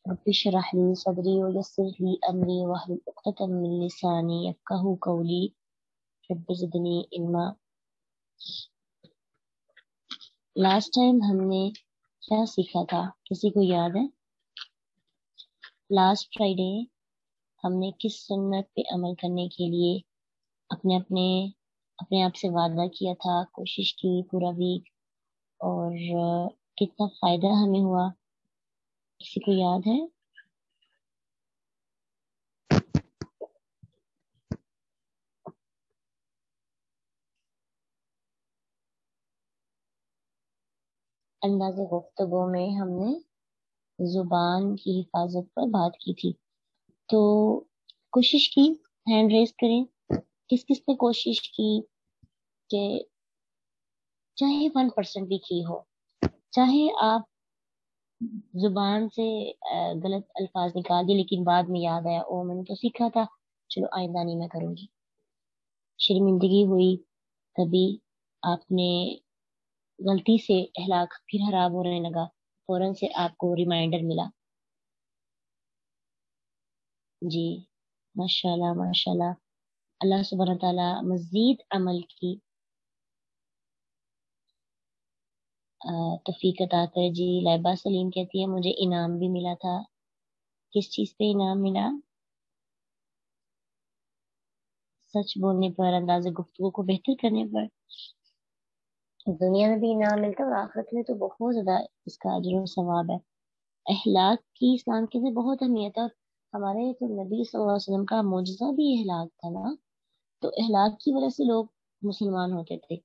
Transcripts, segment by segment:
رب اشرح لي صدري ويسر لي أمري واحلل عقدة من لساني يفقهوا قولي رب زدني علما۔ لاسٹ ٹائم ہم نے کیا سیکھا تھا، کسی کو یاد ہے؟ لاسٹ فرائیڈے ہم نے کس سنت پہ عمل کرنے کے لیے اپنے آپ سے وعدہ کیا تھا، کوشش کی پورا ویک، اور کتنا فائدہ ہمیں ہوا، کسی کو یاد ہے؟ انداز گفتگو میں ہم نے زبان کی حفاظت پر بات کی تھی، تو کوشش کی، ہینڈ ریز کریں کس کس نے کوشش کی کہ چاہے 1% بھی کی ہو، چاہے آپ زبان سے غلط الفاظ نکال دی لیکن بعد میں یاد آیا او میں نے تو سیکھا تھا، چلو آئندہ نہیں میں کروں گی۔ شرمندگی ہوئی، کبھی آپ نے غلطی سے اخلاق پھر خراب ہونے لگا، فوراً سے آپ کو ریمائنڈر ملا۔ جی ماشاءاللہ ماشاءاللہ، اللہ سبحانہ تعالیٰ مزید عمل کی توفیق عطا کرے۔ جی لائبہ سلیم کہتی ہے مجھے انعام بھی ملا تھا، کس چیز پہ انعام ملا؟ سچ بولنے پر، انداز گفتگو کو بہتر کرنے پر۔ دنیا میں بھی انعام ملتا ہے اور آخرت میں تو بہت زیادہ اس کا اجر و ثواب ہے۔ اخلاق کی اسلام کے اندر بہت اہمیت ہے، اور ہمارے تو نبی صلی اللہ علیہ وسلم کا معجزہ بھی اخلاق تھا نا، تو اخلاق کی وجہ سے لوگ مسلمان ہوتے تھے۔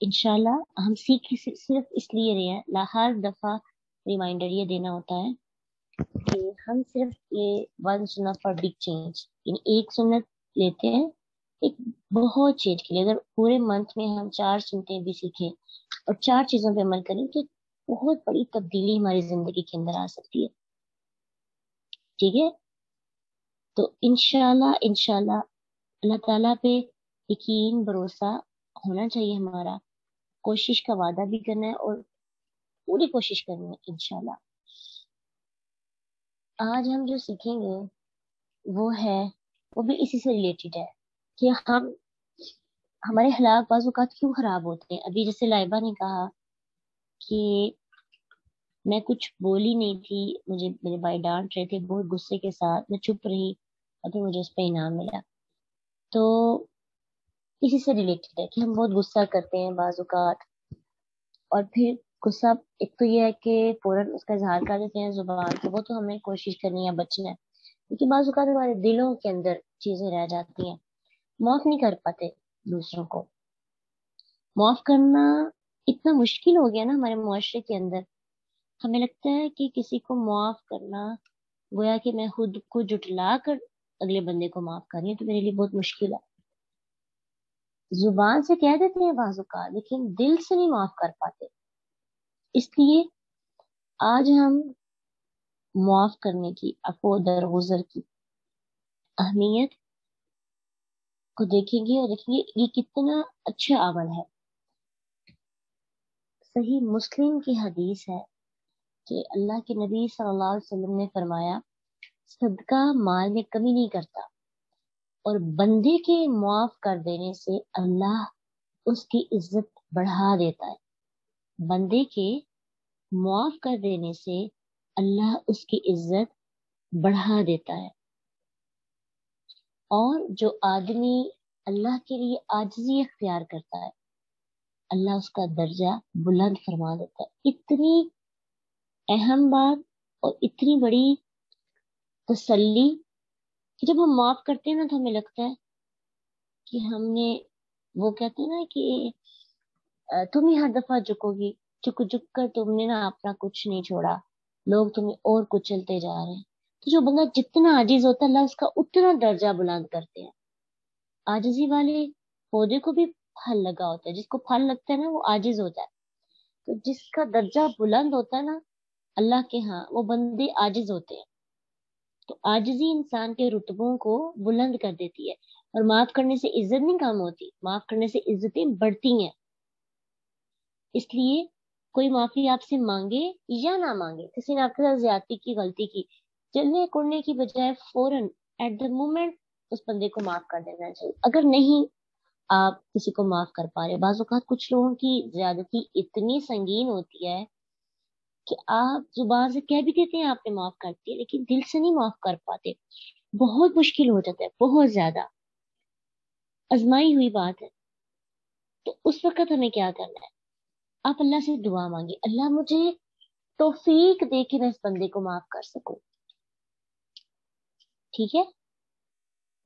انشاءاللہ ہم سیکھ صرف اس لیے رہے ہیں، ہر دفعہ ریمائنڈر یہ دینا ہوتا ہے کہ ہم صرف یہ ون سنت فار بگ چینج، یعنی ایک سنت لیتے ہیں ایک بہت چینج کے لیے۔ اگر پورے منتھ میں ہم 4 سنتیں بھی سیکھیں اور 4 چیزوں پہ عمل کریں تو بہت بڑی تبدیلی ہماری زندگی کے اندر آ سکتی ہے، ٹھیک ہے؟ تو انشاءاللہ اللہ تعالیٰ پہ یقین بھروسہ ہونا چاہیے ہمارا، کوشش کا وعدہ بھی کرنا ہے اور پوری کوشش کرنی ہے انشاءاللہ۔ آج ہم جو سیکھیں گے وہ بھی اسی سے ریلیٹڈ ہے کہ ہمارے اخلاق بعض اوقات کیوں خراب ہوتے ہیں۔ ابھی جیسے لائبہ نے کہا کہ میں کچھ بولی نہیں تھی، مجھے میرے بھائی ڈانٹ رہے تھے بہت غصے کے ساتھ، میں چپ رہی اور پھر مجھے اس پہ انعام ملا، تو اسی سے ریلیٹڈ ہے کہ ہم بہت غصہ کرتے ہیں بعض اوقات، اور پھر غصہ ایک تو یہ ہے کہ فوراً اس کا اظہار کر دیتے ہیں زبان سے، وہ تو ہمیں کوشش کرنی ہے بچنا ہے، لیکن بعض اوقات ہمارے دلوں کے اندر چیزیں رہ جاتی ہیں، معاف نہیں کر پاتے دوسروں کو۔ معاف کرنا اتنا مشکل ہو گیا نا ہمارے معاشرے کے اندر، ہمیں لگتا ہے کہ کسی کو معاف کرنا گویا کہ میں خود کو جٹلا کر اگلے بندے کو معاف کر رہی ہوں، تو میرے لیے بہت مشکل ہے۔ زبان سے کہہ دیتے ہیں بعض اوقات لیکن دل سے نہیں معاف کر پاتے، اس لیے آج ہم معاف کرنے کی، عفو درگزر کی اہمیت کو دیکھیں گے اور دیکھیں گے یہ کتنا اچھا عمل ہے۔ صحیح مسلم کی حدیث ہے کہ اللہ کے نبی صلی اللہ علیہ وسلم نے فرمایا صدقہ مال میں کمی نہیں کرتا، اور بندے کے معاف کر دینے سے اللہ اس کی عزت بڑھا دیتا ہے۔ بندے کے معاف کر دینے سے اللہ اس کی عزت بڑھا دیتا ہے، اور جو آدمی اللہ کے لیے عاجزی اختیار کرتا ہے اللہ اس کا درجہ بلند فرما دیتا ہے۔ اتنی اہم بات اور اتنی بڑی تسلی کہ جب ہم معاف کرتے ہیں نا تو ہمیں لگتا ہے کہ ہم نے، وہ کہتے ہیں نا کہ تم ہی ہر دفعہ جھکو گی، جھک کر تم نے نا اپنا کچھ نہیں چھوڑا، لوگ تمہیں اور کچلتے جا رہے ہیں۔ تو جو بندہ جتنا عاجز ہوتا ہے اللہ اس کا اتنا درجہ بلند کرتے ہیں۔ عاجزی والے پودے کو بھی پھل لگا ہوتا ہے، جس کو پھل لگتا ہے نا وہ عاجز ہوتا ہے، تو جس کا درجہ بلند ہوتا ہے نا اللہ کے ہاں وہ بندے عاجز ہوتے ہیں۔ تو आजिज़ी इंसान के रुतबों को बुलंद कर देती है, और माफ करने से इज्जत नहीं कम होती, माफ करने से इज्जतें बढ़ती हैं। इसलिए कोई माफी आपसे मांगे या ना मांगे, किसी ने आपके साथ ज्यादती की, गलती की, जलने कुड़ने की बजाय फौरन एट द मोमेंट उस बंदे को माफ कर देना चाहिए। अगर नहीं आप किसी को माफ कर पा रहे, बाज़ औक़ात कुछ लोगों की ज्यादती इतनी संगीन होती है कि आप जुबान से कह भी देते हैं आपने माफ कर दिया, लेकिन दिल से नहीं माफ कर पाते। बहुत मुश्किल हो जाता है, बहुत ज्यादा आजमाई हुई बात है। तो उस वक्त हमें क्या करना है? आप अल्लाह से दुआ मांगे, अल्लाह मुझे तौफीक दे कि मैं इस बंदे को माफ कर सकूं। ठीक है,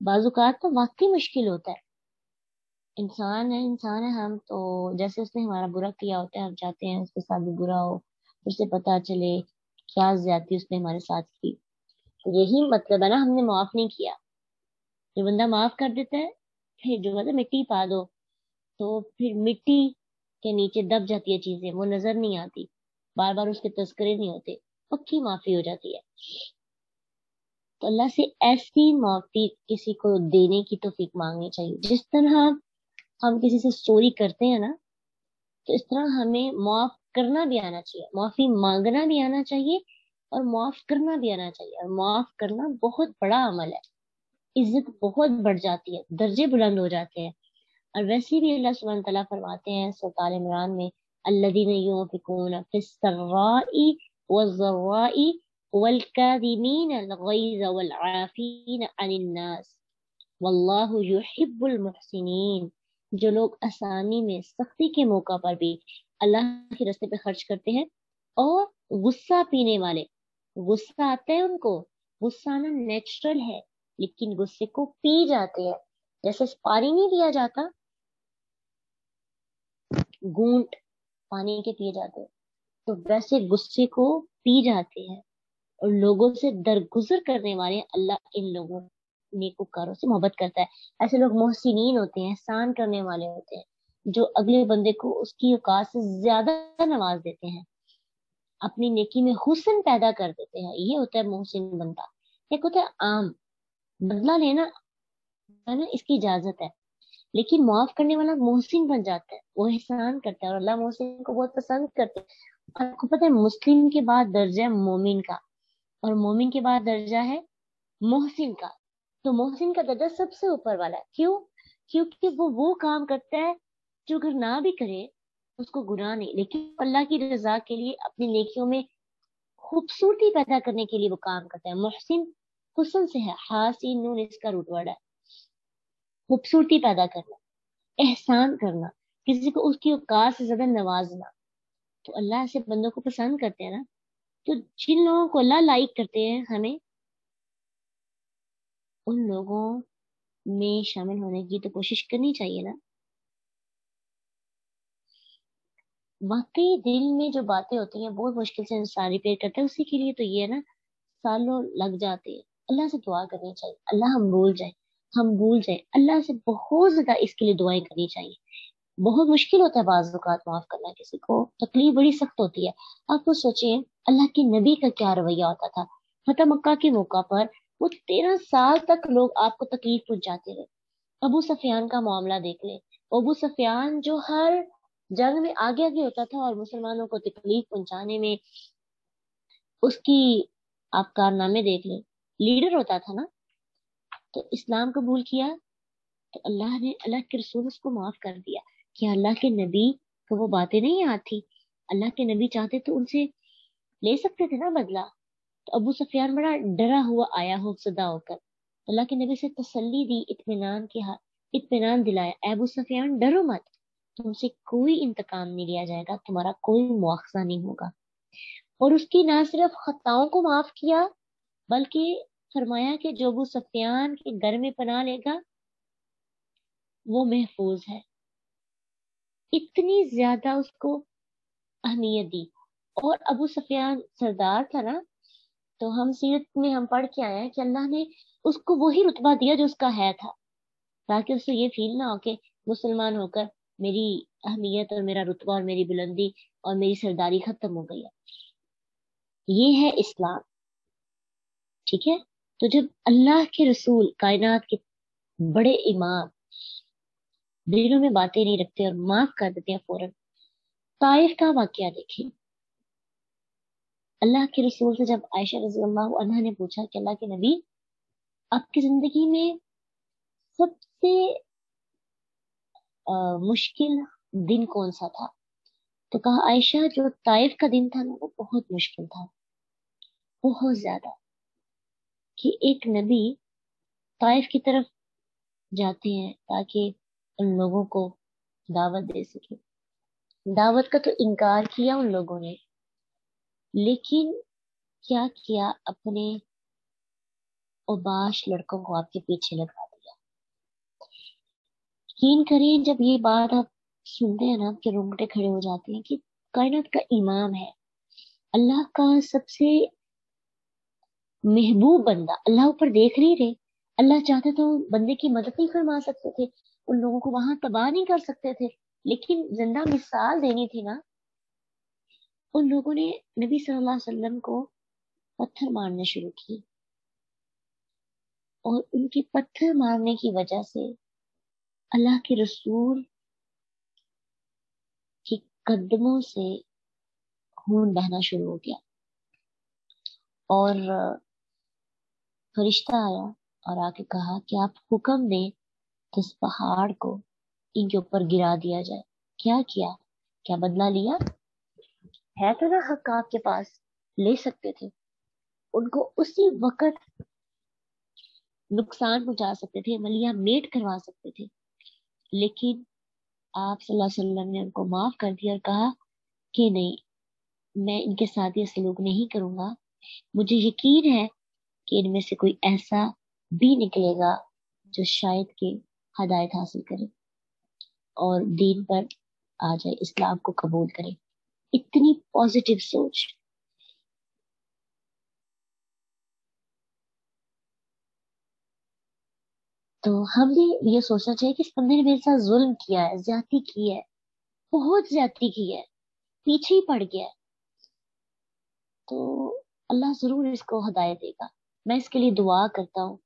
बाजुकात तो वाकई मुश्किल होता है। इंसान है हम तो, जैसे उसने हमारा बुरा किया होता है, हम चाहते हैं उसके साथ भी बुरा हो, उसे पता चले क्या ज्यादती उसने हमारे साथ की। तो यही मतलब है ना, हमने माफ नहीं किया। जो बंदा माफ कर देता है, फिर जो मतलब मिट्टी पा दो, तो फिर मिट्टी के नीचे दब जाती है चीजें, वो नजर नहीं आती, बार बार उसके तस्करे नहीं होते, पक्की माफी हो जाती है। तो अल्लाह से ऐसी माफी किसी को देने की तौफीक मांगनी चाहिए। जिस तरह हम किसी से चोरी करते हैं ना, तो इस तरह हमें माफ करना भी आना चाहिए, माफी मांगना भी आना चाहिए, और माफ करना भी आना चाहिए। और माफ करना बहुत बड़ा अमल है, इज्जत बहुत बढ़ जाती है, दर्जे बुलंद हो जाते हैं। और वैसे भी अल्लाह सुब्हानहू तआला फरमाते हैं सूरह आल इमरान में, अल्लज़ीना युनफ़िक़ूना फ़िस्सर्राई वज़्ज़र्राई वल्काज़िमीनल ग़ैज़ वलआफ़ीना अनिन्नास वल्लाहु युहिब्बुल मुहसिनीन। जो लोग आसानी में, सख्ती के मौका पर भी अल्लाह के रास्ते पे खर्च करते हैं, और गुस्सा पीने वाले, गुस्सा आता है उनको, गुस्सा आना नेचुरल है, लेकिन गुस्से को पी जाते हैं। जैसे पानी नहीं पिया जाता, घूंट पानी के पिए जाते हैं, तो वैसे गुस्से को पी जाते हैं। और लोगों से दरगुजर करने वाले, अल्लाह इन लोगों नेकोकारों से मोहब्बत करता है। ऐसे लोग मोहसिनीन होते हैं, एहसान करने वाले होते हैं, जो अगले बंदे को उसकी औकात से ज्यादा नवाज देते हैं, अपनी नेकी में हुस्न पैदा कर देते हैं। ये होता है मोहसिन बंदा। एक होता है आम, बदला लेना है ना, इसकी इजाजत है, लेकिन माफ करने वाला मोहसिन बन जाता है, वो एहसान करता है, और अल्लाह मोहसिन को बहुत पसंद करते हैं। आपको पता है मुस्लिम के बाद दर्जा है मोमिन का, और मोमिन के बाद दर्जा है मोहसिन का। तो मोहसिन का दर्जा सबसे ऊपर वाला है। क्यों? क्योंकि वो काम करता है जो अगर ना भी करे उसको गुनाह नहीं, लेकिन अल्लाह की रजा के लिए अपनी नेकियों में खूबसूरती पैदा करने के लिए वो काम करता है। मोहसिन हुस्न से है, हासिन नून इसका रूट वर्ड है। खूबसूरती पैदा करना, एहसान करना, किसी को उसकी औकात से ज्यादा नवाजना। तो अल्लाह ऐसे बंदों को पसंद करते हैं ना। तो जिन लोगों को अल्लाह लाइक करते हैं, हमें उन लोगों में शामिल होने की तो कोशिश करनी चाहिए ना। वाकई दिल में जो बातें होती हैं बहुत मुश्किल से इंसान रिपेयर करता है, उसी के लिए तो ये है ना, सालों लग जाते हैं। अल्लाह से दुआ करनी चाहिए, अल्लाह हम भूल जाए, अल्लाह से बहुत ज्यादा इसके लिए दुआएं करनी चाहिए। बहुत मुश्किल होता है बाज़ औक़ात माफ करना, किसी को तकलीफ बड़ी सख्त होती है। आप तो सोचिए अल्लाह के नबी का क्या रवैया होता था। फतह मक्का के मौका पर वो 13 साल तक लोग आपको तकलीफ पहुंचाते रहे। अबू सफियान का मामला देख ले, अबू सफियान जो हर जंग में आगे आगे होता था, और मुसलमानों को तकलीफ पहुंचाने में उसकी आप कारनामे देख ले, लीडर होता था ना। तो इस्लाम कबूल किया, तो अल्लाह ने, अल्लाह के रसूल उसको माफ कर दिया। कि अल्लाह के नबी को वो बातें नहीं याद थी? अल्लाह के नबी चाहते तो उनसे ले सकते थे ना बदला। तो अबू सुफियान बड़ा डरा हुआ आया हो सदा होकर, अल्लाह के नबी से तसल्ली दी, इत्मीनान के हाथ, इत्मीनान दिलाया, "ऐ अबू सुफियान डरो मत, तुमसे कोई इंतकाम नहीं लिया जाएगा, तुम्हारा कोई मुआवजा नहीं होगा।" और उसकी ना सिर्फ खताओं को माफ किया, बल्कि फरमाया कि जो अबू सुफियान के घर में पनाह लेगा वो महफूज है। इतनी ज्यादा उसको अहमियत दी। और अबू सुफियान सरदार था ना, तो हम सीरत में हम पढ़ के आए हैं कि अल्लाह ने उसको वही रुतबा दिया जो उसका है था, ताकि उसको ये फील ना हो कि मुसलमान होकर मेरी अहमियत और मेरा रुतबा और मेरी बुलंदी और मेरी सरदारी खत्म हो गई है। ये है इस्लाम। ठीक है। تو जब अल्लाह के रसूल कायनात के बड़े इमाम दिलों में बातें नहीं रखते और माफ कर देते हैं फौरन, ताइफ का वाकया देखें। अल्लाह के रसूल से जब आयशा रजी अल्लाह अन्हा ने पूछा कि अल्लाह के नबी, आपकी जिंदगी में सबसे मुश्किल दिन कौन सा था? तो कहा आयशा, जो ताइफ का दिन था ना वो बहुत मुश्किल था, बहुत ज्यादा। कि एक नबी ताइफ की तरफ जाते हैं ताकि उन लोगों को दावत दे सके। दावत का तो इनकार किया उन लोगों ने, लेकिन क्या किया, अपने उबाश लड़कों को आपके पीछे लगा दिया। यकीन करिए, जब ये बात आप सुनते हैं ना, आपके रोंगटे खड़े हो जाते हैं कि कायनात का इमाम है, अल्लाह का सबसे महबूब बंदा, अल्लाह ऊपर देख नहीं रहे। अल्लाह चाहते तो बंदे की मदद नहीं फरमा सकते थे, उन लोगों को वहां तबाह नहीं कर सकते थे, लेकिन जिंदा मिसाल देनी थी ना। उन लोगों ने नबी सल्लल्लाहु अलैहि वसल्लम को पत्थर मारने शुरू किए, और उनके पत्थर मारने की वजह से अल्लाह के रसूल के कदमों से खून बहना शुरू हो गया। और फरिश्ता आया और आके कहा कि आप हुक्म दें तो इस पहाड़ को इनके ऊपर गिरा दिया जाए। क्या किया? क्या बदला लिया? है तो ना हक आपके पास, ले सकते थे। उनको उसी वक्त नुकसान पहुंचा सकते थे, मलिया मेट करवा सकते थे, लेकिन आप सल्लल्लाहु अलैहि वसल्लम ने उनको माफ कर दिया और कहा कि नहीं, मैं इनके साथ ये सलूक नहीं करूंगा। मुझे यकीन है कि इनमें से कोई ऐसा भी निकलेगा जो शायद के हदायत हासिल करे और दीन पर आ जाए, इस्लाम को कबूल करे। इतनी पॉजिटिव सोच। तो हमने ये सोचना चाहिए कि इस बंदे ने मेरे साथ जुल्म किया है, ज्यादती की है, बहुत ज्यादती की है, पीछे ही पड़ गया है, तो अल्लाह जरूर इसको हदायत देगा। मैं इसके लिए दुआ करता हूँ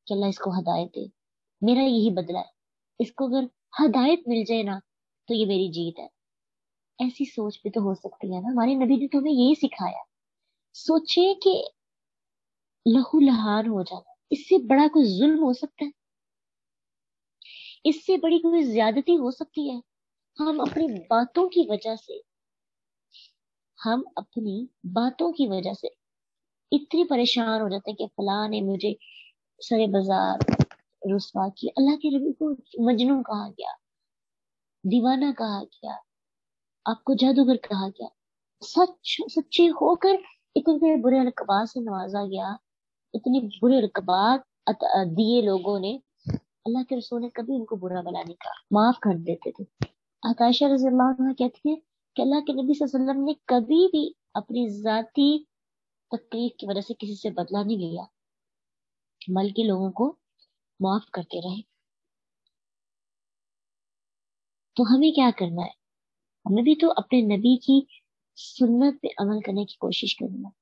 कि अल्लाह इसको हदायत दे। मेरा यही बदला है, इसको अगर हदायत मिल जाए ना तो ये मेरी जीत है। ऐसी सोच भी तो हो सकती है ना, हमारे नबी ने तो हमें यही सिखाया। सोचिए कि लहू लहान हो जाना, इससे बड़ा कोई जुल्म हो सकता है? इससे बड़ी कोई ज्यादती हो सकती है? हम अपनी बातों की वजह से, हम अपनी बातों की वजह से इतने परेशान हो जाते हैं कि फलां ने मुझे सरे बाजार रुसवा किया। अल्लाह के नबी को मजनू कहा गया, दीवाना कहा गया, आपको जादूगर कहा गया। सच सच्चे होकर इतने बुरे अलकबा से नवाजा गया, इतनी बुरे अलकबा दिए लोगों ने। अल्लाह के रसूल ने कभी उनको बुरा भला नहीं कहा, माफ कर देते थे। आयशा रज़ी अल्लाह अन्हा कहती है कि अल्लाह के नबी सल्लल्लाहु अलैहि वसल्लम ने कभी भी अपनी जाती तकलीफ की वजह से किसी से बदला नहीं लिया, बल्कि लोगों को माफ करते रहे। तो हमें क्या करना है? हमें भी तो अपने नबी की सुन्नत पे अमल करने की कोशिश करनी है।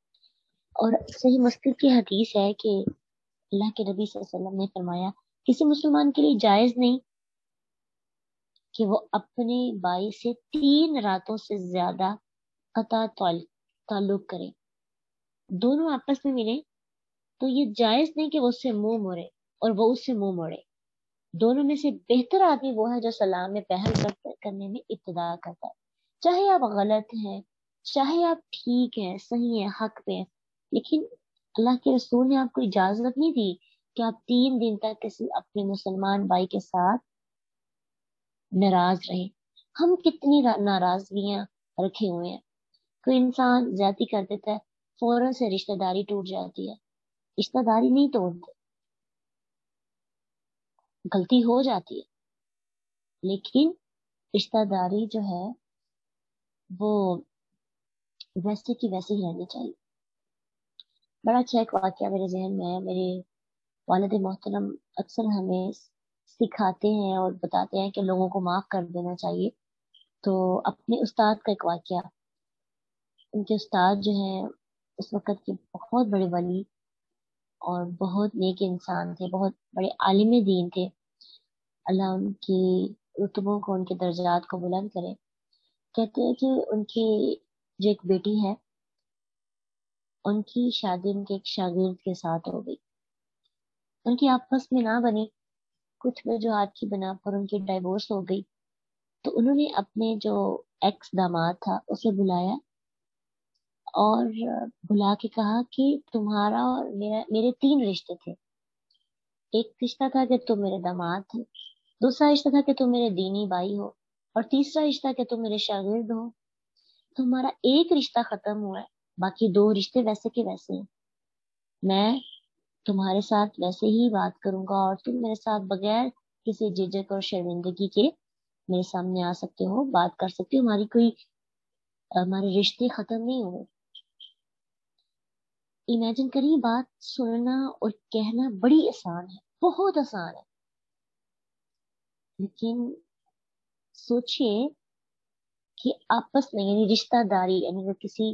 और सही मुस्लिम की हदीस है कि अल्लाह के नबी सल्लल्लाहु अलैहि वसल्लम ने फरमाया, किसी मुसलमान के लिए जायज नहीं कि वो अपने भाई से 3 रातों से ज्यादा कता ताल्लुक करे। दोनों आपस में मिले तो ये जायज नहीं कि वो उससे मुंह मोड़े और वो उससे मुंह मोड़े। दोनों में से बेहतर आदमी वो है जो सलाम में पहल करने में इब्तिदा करता है। चाहे आप गलत हैं, चाहे आप ठीक हैं, सही हैं, हक पे हैं, लेकिन अल्लाह के रसूल ने आपको इजाजत नहीं दी कि आप 3 दिन तक किसी अपने मुसलमान भाई के साथ नाराज रहे। हम कितनी नाराजगियां रखे हुए हैं। कोई इंसान ज्यादती कर देता है, फौरन से रिश्तेदारी टूट जाती है। रिश्तेदारी नहीं तोड़ते, गलती हो जाती है, लेकिन रिश्तेदारी जो है वो वैसे की वैसे ही रहनी चाहिए। बड़ा अच्छा एक वाकया मेरे जहन में है। मेरे वालिद मोहतरम अक्सर हमें सिखाते हैं और बताते हैं कि लोगों को माफ कर देना चाहिए। तो अपने उस्ताद का एक वाकया, उनके उस्ताद जो है उस वक्त के बहुत बड़े वली اور بہت نیک انسان تھے، بہت بڑے عالم دین تھے، اللہ ان کی رتبوں کو، ان کے درجات کو بلند کرے۔ کہتے ہیں کہ ان کی جو ایک بیٹی ہے، ان کی شادی ان کے ایک شاگرد کے ساتھ ہو گئی، ان کی آپس میں نہ بنی، کچھ وجوہات کی بنا پر ان کی ڈائیورس ہو گئی۔ تو انہوں نے اپنے جو ایکس داماد تھا اسے بلایا اور بلا کے کہا کہ تمہارا اور میرے 3 رشتے تھے۔ ایک رشتہ تھا کہ تم میرے داماد تھے، دوسرا رشتہ تھا کہ تم میرے دینی بھائی ہو، اور تیسرا رشتہ کہ تم میرے شاگرد ہو۔ تمہارا ایک رشتہ ختم ہوا ہے، باقی 2 رشتے ویسے کے ویسے ہیں۔ میں تمہارے ساتھ ویسے ہی بات کروں گا اور تم میرے ساتھ بغیر کسی جھجک اور شرمندگی کے میرے سامنے آ سکتے ہو، بات کر سکتے ہو، ہمارے رشتے ختم نہیں ہوئے۔ امیجن کریے، بات سننا اور کہنا بڑی آسان ہے، بہت آسان ہے، لیکن سوچئے کہ آپس میں یعنی رشتہ داری، یعنی اگر کسی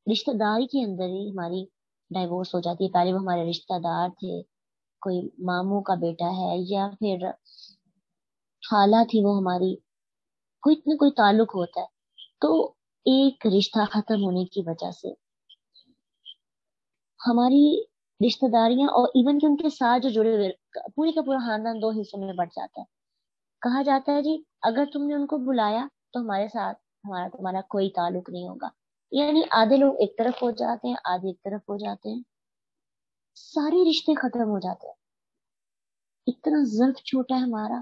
رشتہ داری کے اندر ہی ہماری ڈائیورس ہو جاتی ہے، پہلے وہ ہمارے رشتہ دار تھے، کوئی ماموں کا بیٹا ہے یا پھر خالہ تھی وہ ہماری، کوئی نہ کوئی تعلق ہوتا ہے، تو ایک رشتہ ختم ہونے کی وجہ سے ہماری رشتہ داریاں اور ایون کہ ان کے ساتھ جو جڑے ہوئے پورے کا پورا خاندان 2 حصوں میں بٹ جاتا ہے۔ کہا جاتا ہے جی اگر تم نے ان کو بلایا تو ہمارے ساتھ تمہارا کوئی تعلق نہیں ہوگا، یعنی آدھے لوگ ایک طرف ہو جاتے ہیں، آدھے ایک طرف ہو جاتے ہیں، سارے رشتے ختم ہو جاتے ہیں۔ اتنا ظرف چھوٹا ہے ہمارا،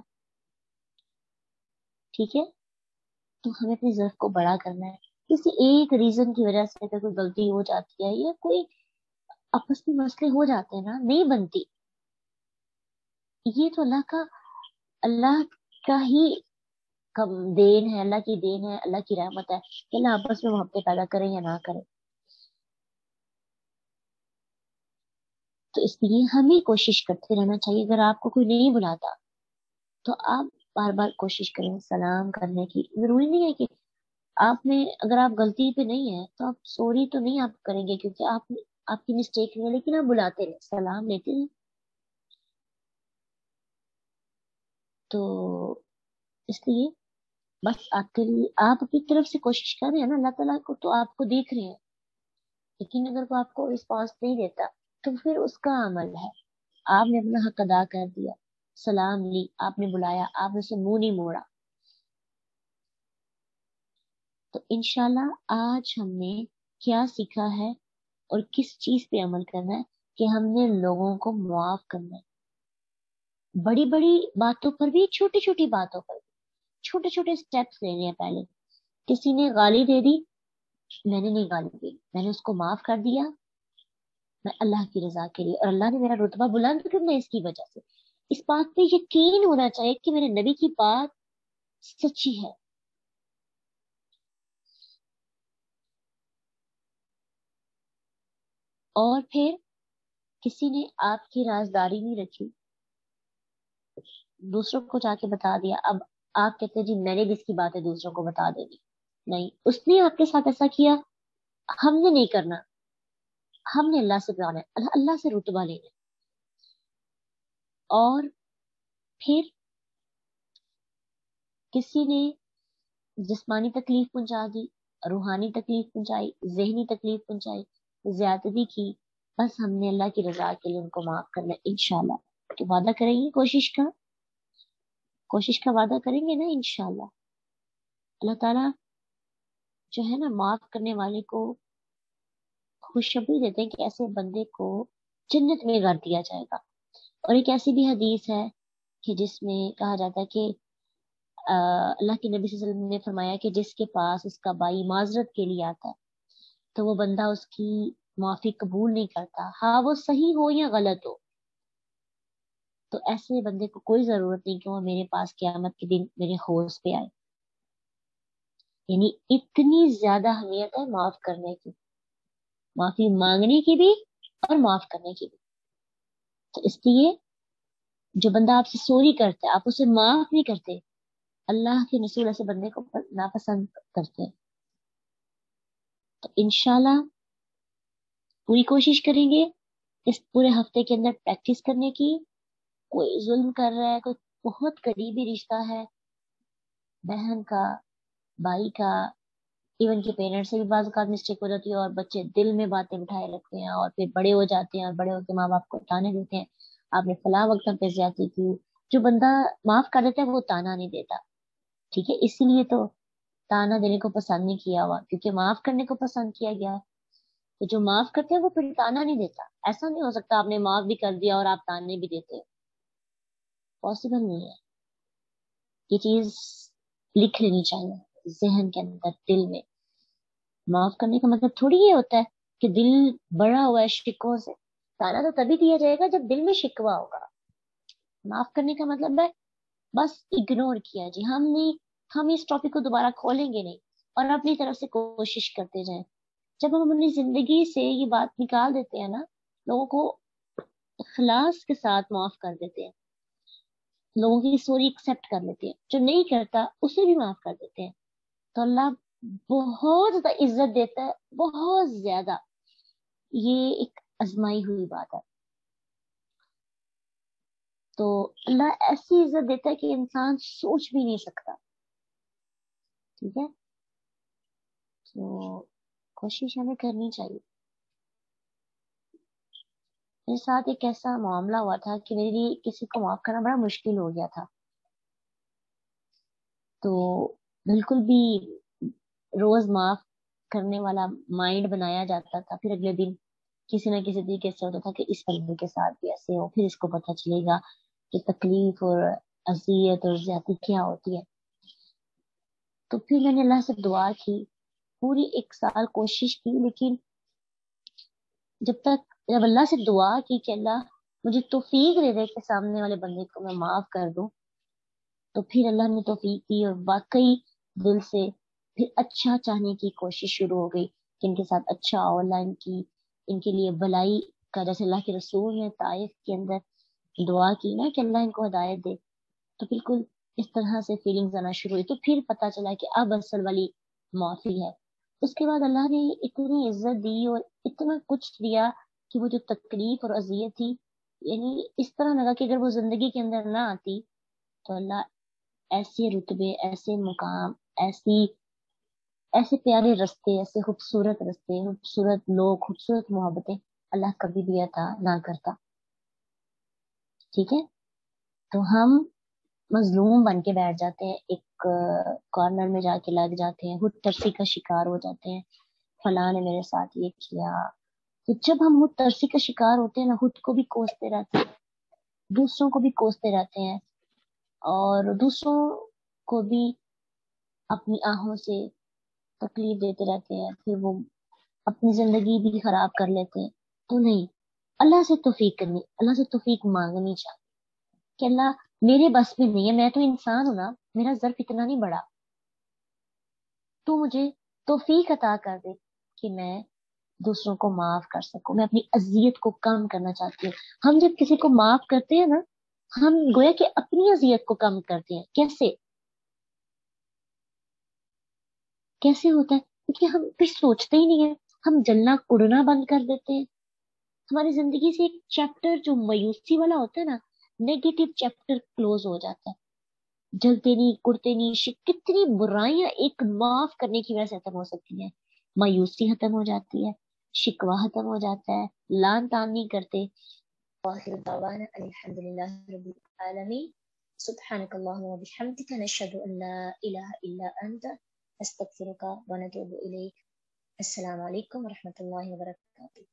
ٹھیک ہے، تو ہمیں اپنی ظرف کو بڑا کرنا ہے۔ کسی ایک ریزن کی وجہ سے اگر کوئی غلطی ہو جاتی ہے یا کوئی آپس میں مسئلے ہو جاتے ہیں نا، نہیں بنتی، یہ تو اللہ کا ہی دین ہے، اللہ کی دین ہے، اللہ کی رحمت ہے کہ اللہ آپس میں محبت پیدا کرے یا نہ کرے۔ تو اس لیے ہمیں کوشش کرتے رہنا چاہیے، اگر آپ کو کوئی نہیں بلاتا تو آپ بار بار کوشش کریں سلام کرنے کی۔ ضروری نہیں ہے کہ اگر آپ غلطی پہ نہیں ہے تو آپ سوری تو نہیں آپ کریں گے کیونکہ آپ کی مسٹیک نہیں ہے، لیکن آپ بلاتے رہیں، سلام لیتے ہیں۔ تو اس لیے بس آپ اپنی طرف سے کوشش کر رہے ہیں نا، اللہ تعالیٰ کو تو آپ کو دیکھ رہے ہیں، لیکن اگر وہ آپ کو رسپانس نہیں دیتا تو پھر اس کا عمل ہے، آپ نے اپنا حق ادا کر دیا، سلام لی، آپ نے بلایا، آپ نے اسے منہ نہیں موڑا۔ تو انشاءاللہ آج ہم نے کیا سیکھا ہے اور کس چیز پہ عمل کرنا ہے کہ ہم نے لوگوں کو معاف کرنا ہے، بڑی بڑی باتوں پر بھی، چھوٹی چھوٹی باتوں پر بھی چھوٹے چھوٹے سٹیپس لینے ہیں۔ پہلے کسی نے گالی دے دی، میں نے نہیں گالی دی، میں نے اس کو معاف کر دیا، میں اللہ کی رضا کے لیے، اور اللہ نے میرا رتبہ بلند کرنا ہے اس کی وجہ سے۔ اس بات پہ یقین ہونا چاہیے کہ میرے نبی کی بات سچی ہے۔ اور پھر کسی نے آپ کی رازداری نہیں رکھی، دوسروں کو جا کے بتا دیا، اب آپ کہتے ہیں جی میں نے بھی اس کی باتیں دوسروں کو بتا دینی، نہیں، اس نے آپ کے ساتھ ایسا کیا، ہم نے نہیں کرنا، ہم نے اللہ سے پرانا ہے، اللہ سے رتبہ لینا ہے۔ اور پھر کسی نے جسمانی تکلیف پہنچا دی، روحانی تکلیف پہنچائی، ذہنی تکلیف پہنچائی، زیادتی کی، بس ہم نے اللہ کی رضا کے لیے ان کو معاف کرنا ہے انشاءاللہ۔ تو وعدہ کریں گے، کوشش کا وعدہ کریں گے نا انشاءاللہ۔ اللہ تعالیٰ جو ہے نا معاف کرنے والے کو خوشخبری دیتے ہیں کہ ایسے بندے کو جنت میں گھر دیا جائے گا۔ اور ایک ایسی بھی حدیث ہے کہ جس میں کہا جاتا ہے کہ اللہ کے نبی صلی اللہ علیہ وسلم نے فرمایا کہ جس کے پاس اس کا بھائی معذرت کے لیے آتا ہے تو وہ بندہ اس کی معافی قبول نہیں کرتا، ہاں وہ صحیح ہو یا غلط ہو۔ تو ایسے بندے کو کوئی ضرورت نہیں کہ وہ میرے پاس قیامت کے دن میرے حوض پہ آئے۔ یعنی اتنی زیادہ اہمیت ہے معاف کرنے کی، معافی مانگنے کی بھی اور معاف کرنے کی بھی۔ تو اس لیے جو بندہ آپ سے سوری کرتا ہے، آپ اسے معاف نہیں کرتے، اللہ کے رسول ایسے بندے کو ناپسند کرتے ہیں۔ تو انشاءاللہ پوری کوشش کریں گے इस पूरे हफ्ते के अंदर प्रैक्टिस करने की। कोई जुल्म कर रहा है, कोई बहुत करीबी रिश्ता है, बहन का, भाई का, इवन के पेरेंट्स से भी बात का मिस्टेक हो जाती है और बच्चे दिल में बातें बिठाए रखते हैं और फिर बड़े हो जाते हैं और बड़े होकर माँ बाप को ताने देते हैं, आपने फलां वक्त हम पे ज्यादती की। जो बंदा माफ कर देता है वो ताना नहीं देता, ठीक है, इसीलिए तो ताना देने को पसंद नहीं किया हुआ, क्योंकि माफ करने को पसंद किया गया है। तो जो माफ करते हैं वो फिर ताना नहीं देता। ऐसा नहीं हो सकता आपने माफ भी कर दिया और आप ताने भी देते हो, पॉसिबल नहीं है। ये चीज लिख लेनी चाहिए जहन के अंदर, दिल में। माफ करने का मतलब थोड़ी ये होता है कि दिल भरा हुआ है शिकवों से। ताना तो तभी दिया जाएगा जब दिल में शिकवा होगा। माफ करने का मतलब है बस इग्नोर किया जी, हम नहीं, हम इस टॉपिक को दोबारा खोलेंगे नहीं और अपनी तरफ से कोशिश करते जाएं। जब हम अपनी जिंदगी से ये बात निकाल देते हैं ना, लोगों को इखलास के साथ माफ कर देते हैं, लोगों की सॉरी एक्सेप्ट कर लेते हैं, जो नहीं करता उसे भी माफ कर देते हैं, तो अल्लाह बहुत ज्यादा इज्जत देता है, बहुत ज्यादा। ये एक आजमाई हुई बात है। तो अल्लाह ऐसी इज्जत देता है कि इंसान सोच भी नहीं सकता, ठीक है। तो कोशिश हमें करनी चाहिए। मेरे साथ एक ऐसा मामला हुआ था कि मेरे लिए किसी को माफ करना बड़ा मुश्किल हो गया था। तो बिल्कुल भी रोज माफ करने वाला माइंड बनाया जाता था, फिर अगले दिन किसी ना किसी तरीके से होता था कि इस बंदे के साथ भी ऐसे हो, फिर इसको पता चलेगा कि तकलीफ और अजियत और ज्यादती क्या होती है। तो फिर मैंने अल्लाह से दुआ की, पूरी 1 साल कोशिश की, लेकिन जब अल्लाह से दुआ की कि अल्लाह मुझे तौफीक दे दे कि सामने वाले बंदे को मैं माफ कर दूं, तो फिर अल्लाह ने तौफीक दी और वाकई दिल से फिर अच्छा चाहने की कोशिश शुरू हो गई कि इनके साथ अच्छा हो, अल्लाह इनकी, इनके लिए भलाई का, जैसे अल्लाह के रसूल ने ताइफ के अंदर दुआ की ना कि अल्लाह इनको हिदायत दे, तो बिल्कुल इस तरह से फीलिंग्स आना शुरू हुई। तो फिर पता चला कि अब असल वाली माफी है। उसके बाद अल्लाह ने इतनी इज्जत दी और इतना कुछ दिया कि वो जो तकलीफ और अजियत थी, यानी इस तरह लगा कि अगर वो जिंदगी के अंदर ना आती तो अल्लाह ऐसे रुतबे, ऐसे मुकाम, ऐसी ऐसे प्यारे रास्ते, ऐसे खूबसूरत रास्ते, खूबसूरत लोग, खूबसूरत मोहब्बतें अल्लाह कभी भी अता ना करता, ठीक है। तो हम मजलूम बन के बैठ जाते हैं, एक कॉर्नर में जाके लग जाते हैं, हुट तरसी का शिकार हो जाते हैं, फलां ने मेरे साथ ये किया। तो जब हम हुट तरसी का शिकार होते हैं ना, खुद को भी कोसते रहते हैं, दूसरों को भी कोसते रहते हैं और दूसरों को भी अपनी आहों से तकलीफ देते रहते हैं, फिर वो अपनी जिंदगी भी खराब कर लेते हैं। तो नहीं, अल्लाह से तौफीक करनी, अल्लाह से तौफीक मांगनी चाहिए कि अल्लाह मेरे बस में नहीं है, मैं तो इंसान हूं ना, मेरा ज़र्फ इतना नहीं बड़ा, तो मुझे तौफीक अता कर दे कि मैं दूसरों को माफ कर सकूं, मैं अपनी अजियत को कम करना चाहती हूँ। हम जब किसी को माफ करते हैं ना, हम गोया कि अपनी अजियत को कम करते हैं। कैसे? कैसे होता है? क्योंकि हम फिर सोचते ही नहीं है, हम जलना कुड़ना बंद कर देते हैं। हमारी जिंदगी से एक चैप्टर जो मायूसी वाला होता है ना, नेगेटिव चैप्टर क्लोज हो जाता है। जलते नहीं, कुड़ते नहीं, कितनी बुराइयां एक माफ करने की वजह से खत्म हो सकती है। मायूसी खत्म हो जाती है, शिकवा खत्म हो जाता है, लान तान नहीं करते। आखिर दावाना अल्हम्दुलिल्लाहि रब्बिल आलमीन। सुब्हानक अल्लाहुम्मा व बिहम्दिका नशहदु अन ला इलाहा इल्ला अंता नस्तगफिरुका व नतूबु इलैक। अस्सलामु अलैकुम व रहमतुल्लाहि व बरकातुहू।